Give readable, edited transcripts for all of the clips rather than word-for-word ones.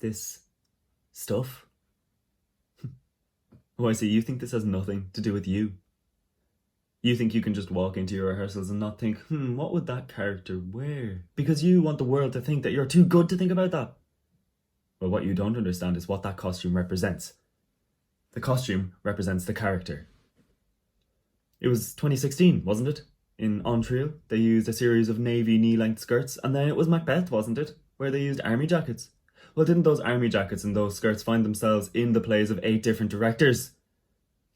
This stuff? Oh, I see, you think this has nothing to do with you. You think you can just walk into your rehearsals and not think, what would that character wear? Because you want the world to think that you're too good to think about that. Well, what you don't understand is what that costume represents. The costume represents the character. It was 2016, wasn't it? In Montreal, they used a series of navy knee-length skirts, and then it was Macbeth, wasn't it? Where they used army jackets. Well, didn't those army jackets and those skirts find themselves in the plays of 8 different directors?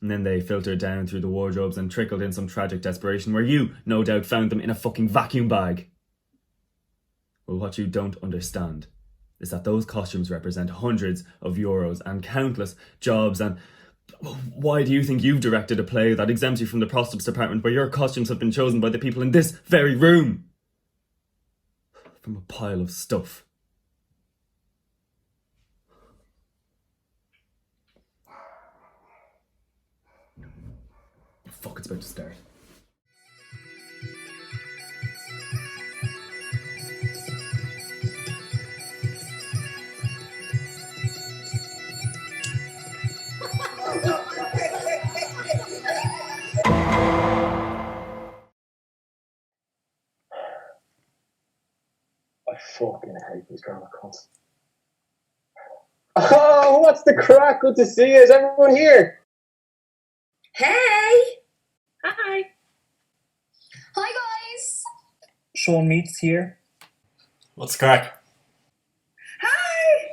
And then they filtered down through the wardrobes and trickled in some tragic desperation where you, no doubt, found them in a fucking vacuum bag. Well, what you don't understand is that those costumes represent hundreds of euros and countless jobs. And why do you think you've directed a play that exempts you from the props department where your costumes have been chosen by the people in this very room? From a pile of stuff. Fuck, it's about to start. I fucking hate these drama cunts. Oh, what's the crack? Good to see you. Is everyone here? Hey! Hi. Hi, guys! Sean Meats here. What's the crack? Hi!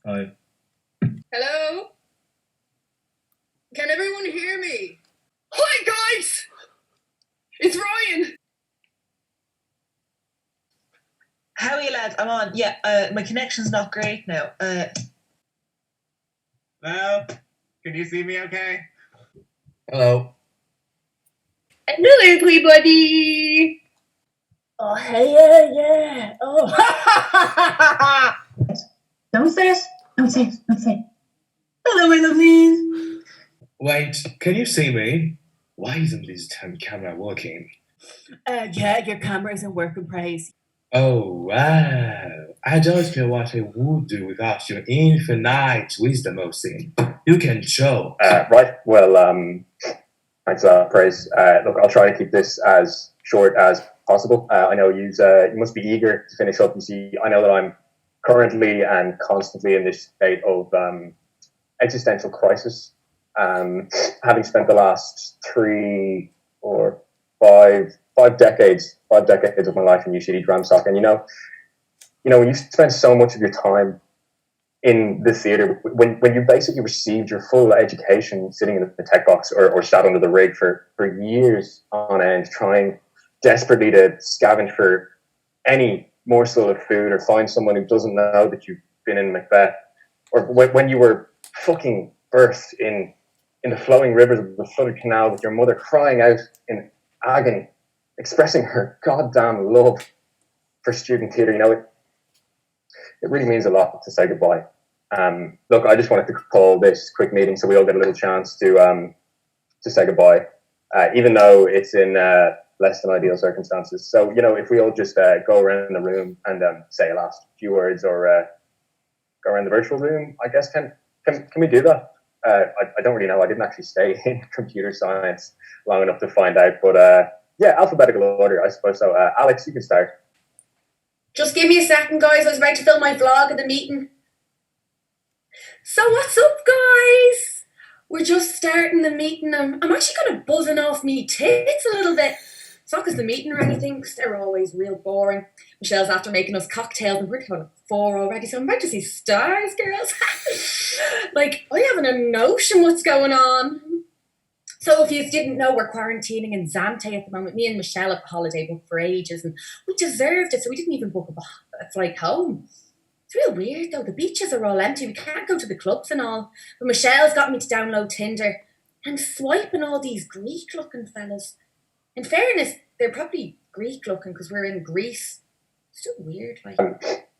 Hi. Hello? Can everyone hear me? Hi, guys! It's Ryan! How are you, lads? I'm on. Yeah, my connection's not great now. Hello? Can you see me okay? Hello. Hello, everybody! Oh, hey, yeah. Oh. Don't say it. Don't say it. Don't say it. Hello, my lovelies. Wait, can you see me? Why isn't this camera working? Yeah, your camera isn't working, praise. Oh, wow. I don't know what I would do without your infinite wisdom, Osin. You can show. Right. Well, thanks, Praise. Look, I'll try to keep this as short as possible. I know you must be eager to finish up. You see, I know that I'm currently and constantly in this state of existential crisis. Having spent the last 3 or 5 decades of my life in UCD Dramsoc, and you know, when you spend so much of your time in the theatre, when you basically received your full education sitting in the tech box or sat under the rig for years on end, trying desperately to scavenge for any morsel of food or find someone who doesn't know that you've been in Macbeth, or when you were fucking birthed in the flowing rivers of the flooded canal with your mother crying out in agony, expressing her goddamn love for student theatre, you know, it really means a lot to say goodbye. Look, I just wanted to call this quick meeting so we all get a little chance to say goodbye, even though it's in less than ideal circumstances. So, you know, if we all just go around the room and say a last few words, or go around the virtual room, I guess, can we do that? I don't really know. I didn't actually stay in computer science long enough to find out, but yeah, alphabetical order, I suppose. So, Alex, you can start. Just give me a second, guys. I was about to film my vlog of the meeting. So what's up, guys? We're just starting the meeting. I'm actually kind of buzzing off me tits a little bit. It's not because the meeting or anything, because they're always real boring. Michelle's after making us cocktails, and we're having 4 already, so I'm about to see stars, girls. Like, I haven't a notion what's going on. So if you didn't know, we're quarantining in Zante at the moment. Me and Michelle have a holiday booked for ages, and we deserved it, so we didn't even book a flight home. It's real weird, though. The beaches are all empty. We can't go to the clubs and all. But Michelle's got me to download Tinder. I'm swiping all these Greek-looking fellas. In fairness, they're probably Greek-looking because we're in Greece. It's still weird, like.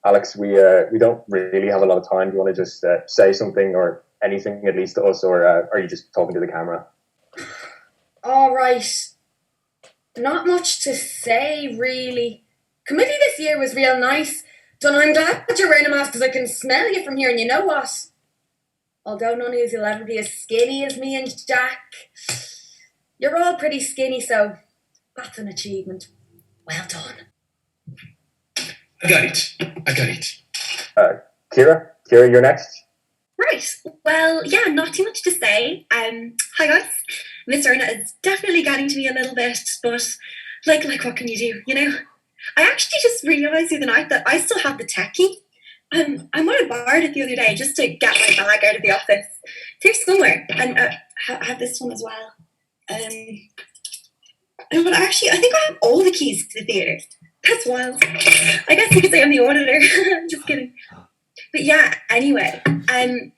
Alex, we don't really have a lot of time. Do you want to just say something or anything, at least to us, or are you just talking to the camera? All right. Not much to say, really. Committee this year was real nice. So I'm glad that you're wearing a mask because I can smell you from here, and you know what? Although none of you will ever be as skinny as me and Jack, you're all pretty skinny, so that's an achievement. Well done. I got it. Kira, you're next. Right. Well, yeah, not too much to say. Hi guys. Miss Erna is definitely getting to me a little bit, but like what can you do, you know? I actually just realised the other night that I still have the tech key. I might have borrowed it the other day just to get my bag out of the office. It's here somewhere. And I have this one as well. But actually, I think I have all the keys to the theatre. That's wild. I guess you could say I'm the auditor. Just kidding. But yeah, anyway,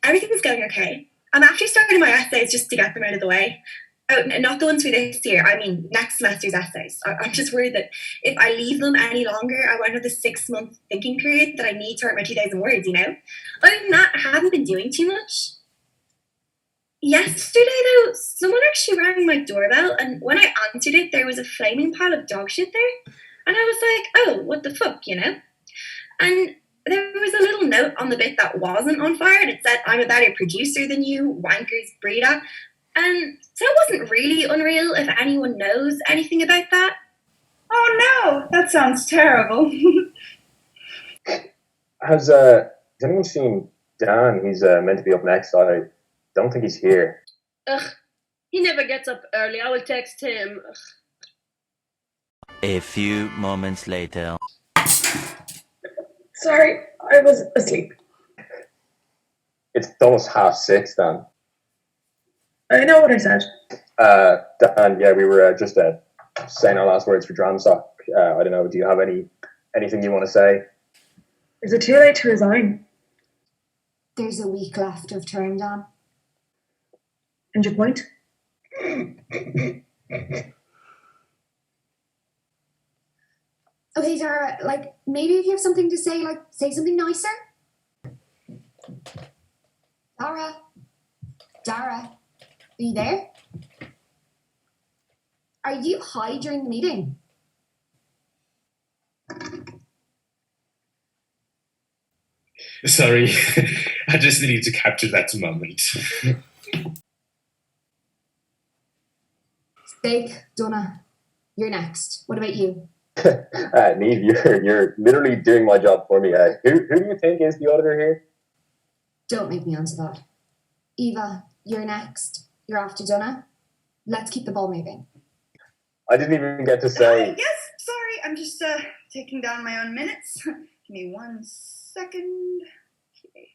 everything's going okay. I'm actually starting my essays just to get them out of the way. Oh, not the ones for this year. I mean, next semester's essays. I'm just worried that if I leave them any longer, I won't have the 6-month thinking period that I need to write my 2,000 words, you know? Other than that, I haven't been doing too much. Yesterday, though, someone actually rang my doorbell, and when I answered it, there was a flaming pile of dog shit there. And I was like, oh, what the fuck, you know? And there was a little note on the bit that wasn't on fire, and it said, I'm a better producer than you, wankers, breeder. And so it wasn't really unreal if anyone knows anything about that. Oh no, that sounds terrible. Has anyone seen Dan? He's meant to be up next. I don't think he's here. Ugh, he never gets up early. I will text him. Ugh. A few moments later. Sorry, I was asleep. It's almost 6:30, Dan. I know what I said. Dan, yeah, we were just saying our last words for Dramsoc. I don't know, do you have anything you want to say? Is it too late to resign? There's a week left of term, Dan. And your point? Okay, Dara, like, maybe if you have something to say, like, say something nicer? Dara, are you there? Are you high during the meeting? Sorry, I just needed to capture that moment. Steak, Donna, you're next. What about you? Neve, you're literally doing my job for me. Who do you think is the auditor here? Don't make me answer that. Eva, you're next. You're after Donna. Let's keep the ball moving. I didn't even get to say... Yes, sorry, I'm just taking down my own minutes. Give me 1 second. Okay.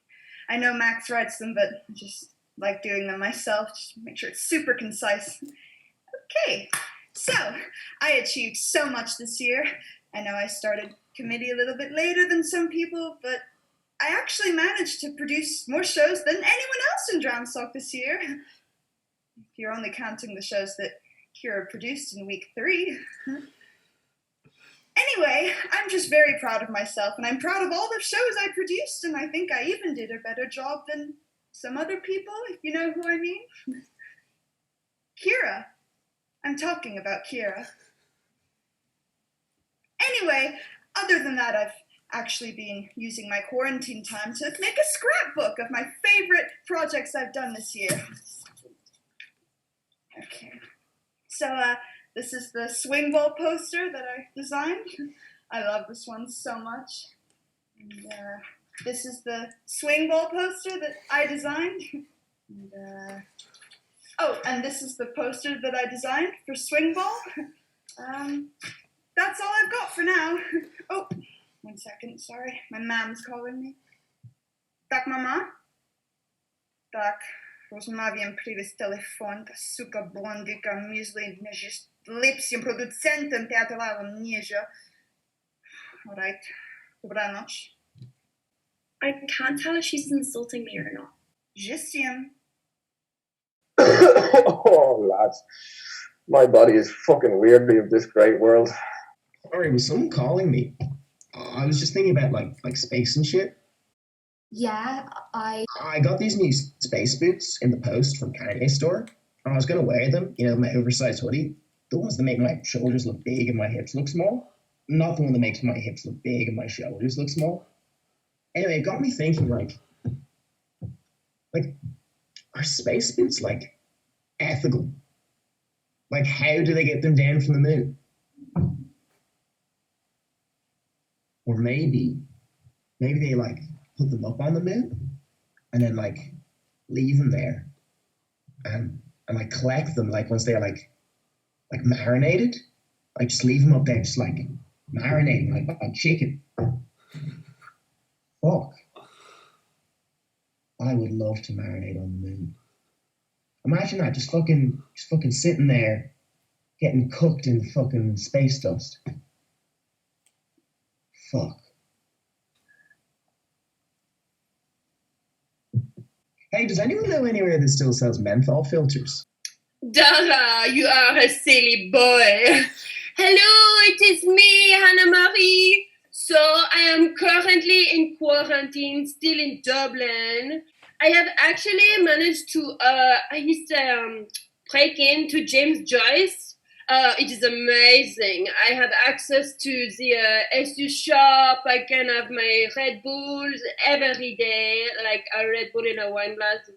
I know Max writes them, but I just like doing them myself, just to make sure it's super concise. Okay, so I achieved so much this year. I know I started committee a little bit later than some people, but I actually managed to produce more shows than anyone else in Dramsoc this year. If you're only counting the shows that Kira produced in week 3. Anyway, I'm just very proud of myself, and I'm proud of all the shows I produced, and I think I even did a better job than some other people, if you know who I mean. Kira. I'm talking about Kira. Anyway, other than that, I've actually been using my quarantine time to make a scrapbook of my favorite projects I've done this year. Okay. So, this is the swing ball poster that I designed. I love this one so much. And, this is the swing ball poster that I designed. And, and this is the poster that I designed for swing ball. That's all I've got for now. Oh, 1 second, sorry. My mom's calling me. Tak, mama? Tak. Rozmawiam przez telefon, ta suka blondyka myśli, że jest lepszym producentem teatralnym niż ja. Alright. Dobranoc. I can't tell if she's insulting me or not. Just him. Oh, lads. My body is fucking weirdly of this great world. Sorry, was someone calling me? I was just thinking about like space and shit. Yeah, I got these new space boots in the post from Kanye's store, and I was gonna wear them, you know, my oversized hoodie, the ones that make my shoulders look big and my hips look small, not the one that makes my hips look big and my shoulders look small. Anyway, it got me thinking, like, are space boots, like, ethical? Like, how do they get them down from the moon? Or maybe they, like, put them up on the moon and then, like, leave them there and like, collect them, like, once they're, like marinated. Like, just leave them up there, just, like, marinating, like chicken. Fuck. I would love to marinate on the moon. Imagine that, just fucking sitting there, getting cooked in fucking space dust. Fuck. Hey, does anyone know anywhere that still sells menthol filters? Dara, you are a silly boy. Hello, it is me, Hannah Marie. So I am currently in quarantine, still in Dublin. I have actually managed to break into James Joyce. It is amazing. I have access to the SU shop. I can have my Red Bulls every day, like a Red Bull in a wine glass.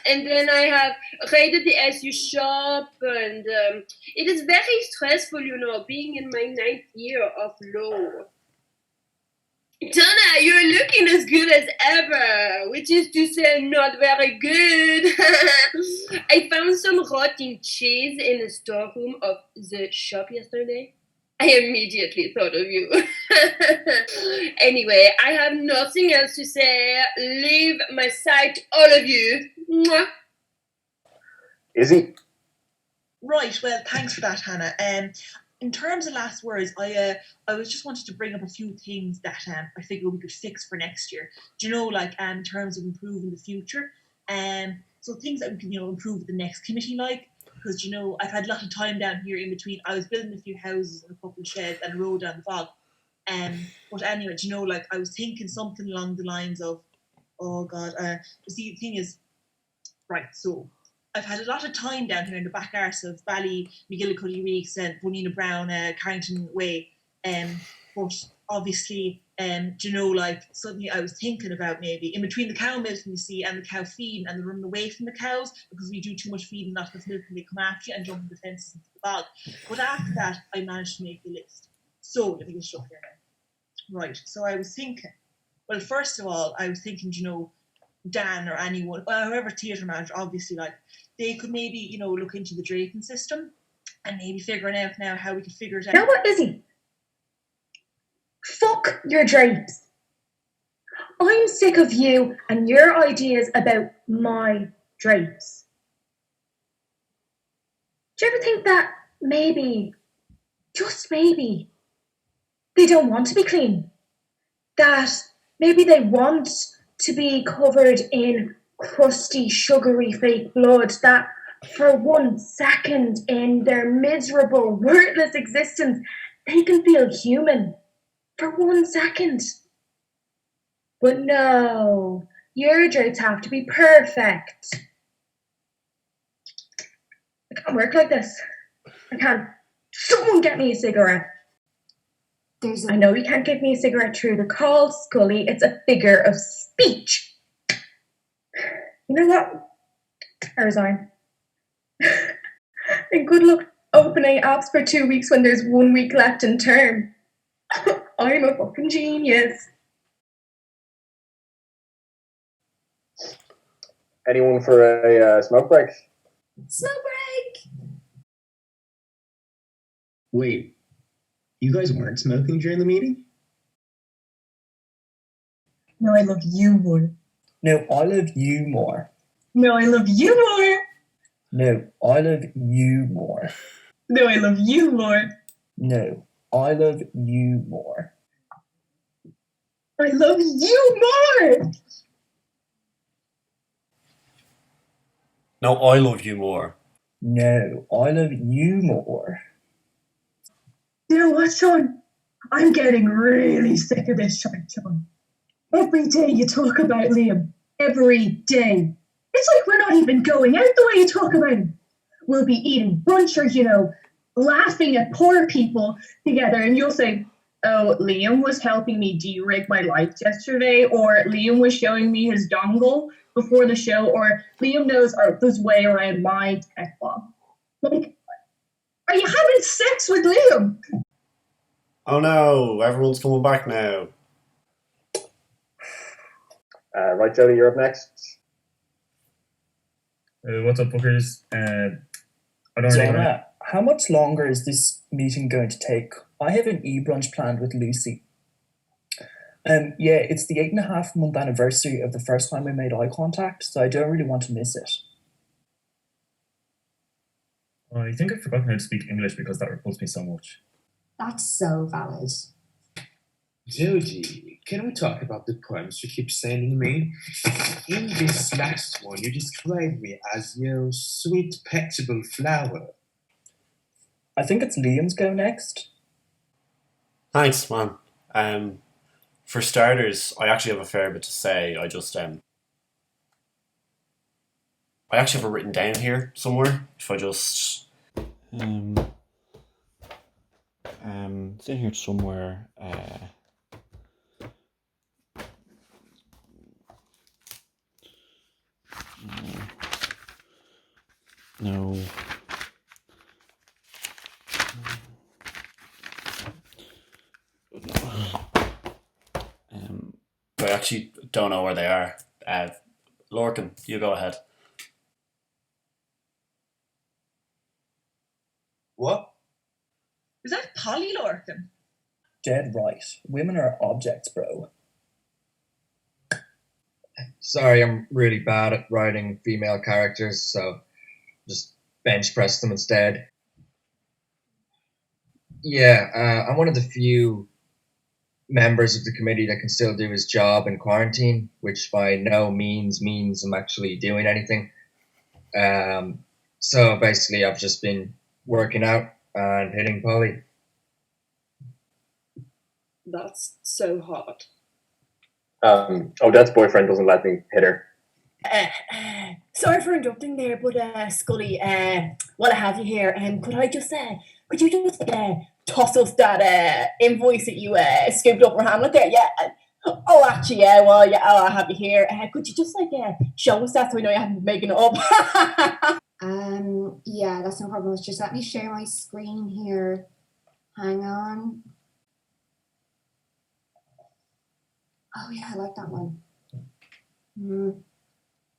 And then I have raided the SU shop, and it is very stressful, being in my 9th year of law. Donna, you're looking as good as ever, which is to say not very good. I found some rotting cheese in the storeroom of the shop yesterday. I immediately thought of you. Anyway, I have nothing else to say. Leave my sight, all of you. Mwah. Izzy? Right, well, thanks for that, Hannah. In terms of last words, I was just wanted to bring up a few things that I figure we could fix for next year. Do you know, like, in terms of improving the future? So things that we can, improve with the next committee, like, because, I've had a lot of time down here in between. I was building a few houses and a couple of sheds and a road down the fog. But anyway, like, I was thinking something along the lines of, oh God, the thing is, right, so I've had a lot of time down here in the back arse of Bally, McGillicuddy Reeks and Bonina Brown, Carrington Way. But obviously, like, suddenly I was thinking about maybe in between the cow milking, you see, and the cow feeding and the running away from the cows because we do too much feeding, not enough milk, and they come after you and jump the fences into the bog. But after that, I managed to make the list. So let me just look here now. Right, so I was thinking, well, first of all, I was thinking, Dan or anyone, whoever theatre manager, obviously, like, they could maybe, look into the draping system and maybe figuring out now how we could figure it out. You know what, Izzy? Fuck your drapes. I'm sick of you and your ideas about my drapes. Do you ever think that maybe, just maybe, they don't want to be clean? That maybe they want to be covered in crusty, sugary fake blood, that for 1 second in their miserable, worthless existence, they can feel human. For 1 second. But no, your drapes have to be perfect. I can't work like this. I can't. Someone get me a cigarette. I know you can't give me a cigarette through the call, Scully. It's a figure of speech. You know what? I resign. And good luck opening apps for 2 weeks when there's 1 week left in term. I'm a fucking genius. Anyone for a smoke break? Smoke break! Wait, you guys weren't smoking during the meeting? No, I love you more. No, I love you more. No, I love you more. No, I love you more. No, I love you more. No, I love you more. I love you more. No, I love you more. No, I love you more. You know what, Sean? I'm getting really sick of this, Sean. Every day you talk about Liam. Every day. It's like we're not even going out the way you talk about him. We'll be eating brunch or, laughing at poor people together, and you'll say, oh, Liam was helping me de-rig my lights yesterday, or Liam was showing me his dongle before the show, or Liam knows this way around my tech bomb. Like, are you having sex with Liam? Oh no, everyone's coming back now. Right, Jody, you're up next. What's up, bookers? I don't really know. How much longer is this meeting going to take? I have an e-brunch planned with Lucy. Yeah, it's the 8.5-month anniversary of the first time we made eye contact, so I don't really want to miss it. I think I've forgotten how to speak English because that repulsed me so much. That's so valid. Jody, can we talk about the poems you keep sending me? In this last one, you described me as your sweet petable flower. I think it's Liam's go next. Thanks, man. For starters, I actually have a fair bit to say. I actually have it written down here somewhere. If I just it's in here somewhere. No. I actually don't know where they are. Lorcan, you go ahead. What? Is that Polly Lorcan? Dead right. Women are objects, bro. Sorry, I'm really bad at writing female characters, so just bench press them instead. Yeah, I'm one of the few members of the committee that can still do his job in quarantine, which by no means means I'm actually doing anything. So basically, I've just been working out and hitting Polly. That's so hot. Odette's boyfriend doesn't let me hit her. Sorry for interrupting there, but Scully, while I have you here, could you just toss us that invoice that you scooped up for Hamlet there? Yeah. Oh, actually, yeah. Well, yeah. Oh, I have you here. Could you just show us that so we know you haven't been making it up? Yeah, that's no problem. Just let me share my screen here. Hang on. Oh yeah, I like that one.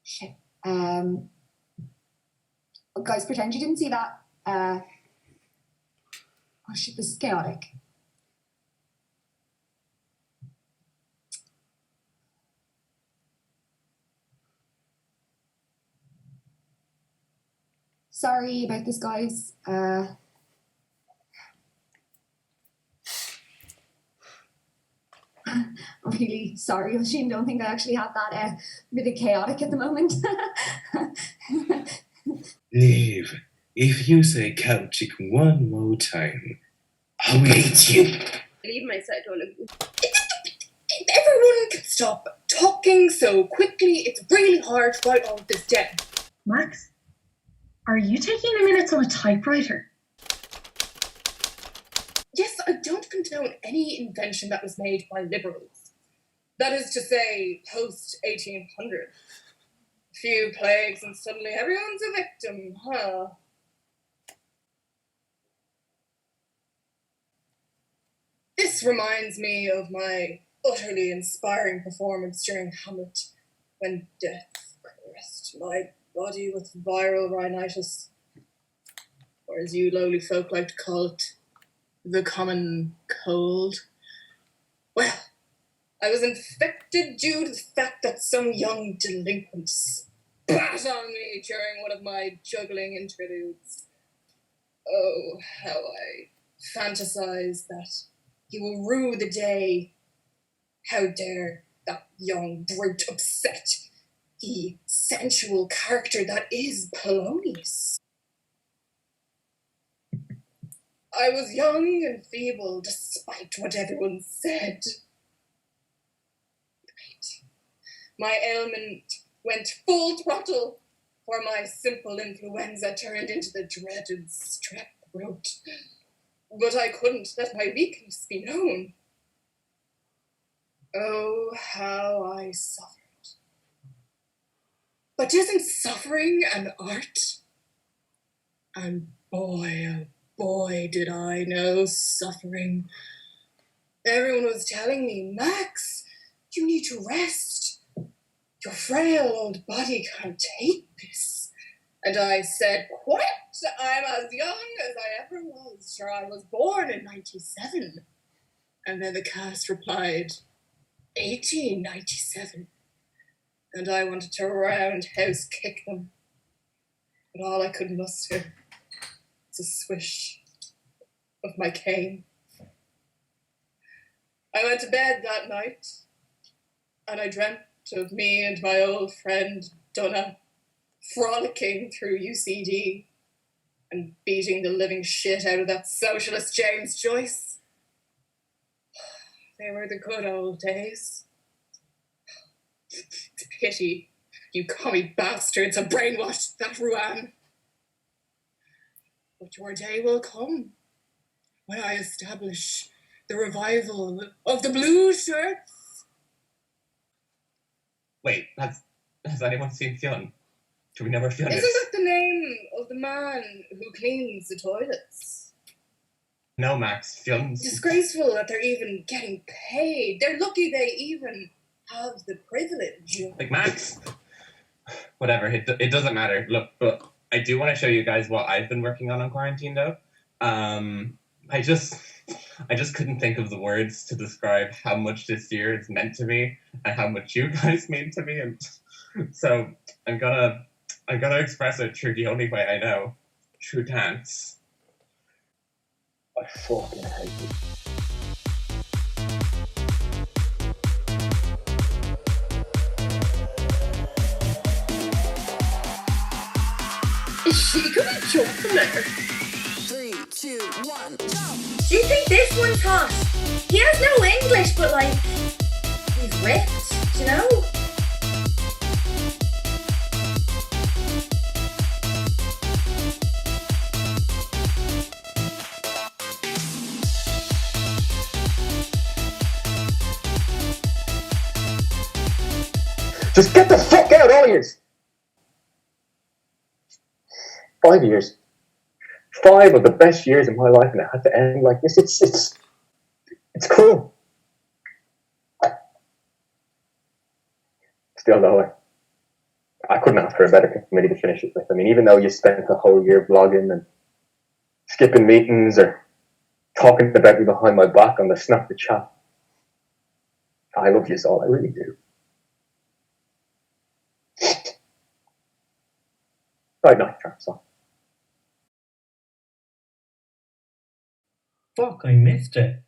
Shit. Guys, pretend you didn't see that. Oh shit, this is chaotic. Sorry about this, guys. I'm really sorry, Oisin. Don't think I actually have that bit of chaotic at the moment. Liv, if you say Celtic one more time, I will hit you. Leave my side on. If everyone can stop talking so quickly, it's really hard to write all of this down. Max, are you taking the minutes on a typewriter? Yes, I don't condone any invention that was made by liberals. That is to say, post-1800. A few plagues and suddenly everyone's a victim, huh? This reminds me of my utterly inspiring performance during Hamlet, when death caressed my body with viral rhinitis, or as you lowly folk like to call it, the common cold. Well, I was infected due to the fact that some young delinquent spat on me during one of my juggling interludes. Oh, how I fantasized that he will rue the day. How dare that young brute upset the sensual character that is Polonius. I was young and feeble, despite what everyone said. My ailment went full throttle, for my simple influenza turned into the dreaded strep throat. but I couldn't let my weakness be known. Oh, how I suffered. But isn't suffering an art? And boy, oh boy, did I know suffering. Everyone was telling me, Max, you need to rest. Your frail old body can't take this. And I said, quit! I'm as young as I ever was. Sure, I was born in 97. And then the cast replied, 1897. And I wanted to roundhouse kick them. But all I could muster was a swish of my cane. I went to bed that night, and I dreamt of me and my old friend Donna frolicking through UCD and beating the living shit out of that socialist James Joyce. They were the good old days. It's a pity you commie bastards have brainwashed that Ruan. But your day will come when I establish the revival of the blue shirts. Wait, has anyone seen Fionn? Do we never Fionn? Isn't that the name of the man who cleans the toilets? No, Max. Fionn's... Disgraceful that they're even getting paid. They're lucky they even have the privilege. Like, Max. Whatever, it doesn't matter. Look, but I do want to show you guys what I've been working on quarantine, though. I just couldn't think of the words to describe how much this year has meant to me and how much you guys mean to me, and so I'm gonna express it through the only way I know, through dance. I fucking hate it. Is she gonna jump from there? 3, 2, 1, jump! Do you think this one's hot? He has no English, but like, he's ripped, you know? Just get the fuck out, all of yous! 5 years. 5 of the best years of my life, and it had to end like this. It's cruel. Still though, I couldn't ask for a better committee to finish it with. I mean, even though you spent the whole year vlogging and skipping meetings or talking about me behind my back on the Snap the Chat, I love you all, I really do. Right night, Dramsoc. Fuck, I missed it.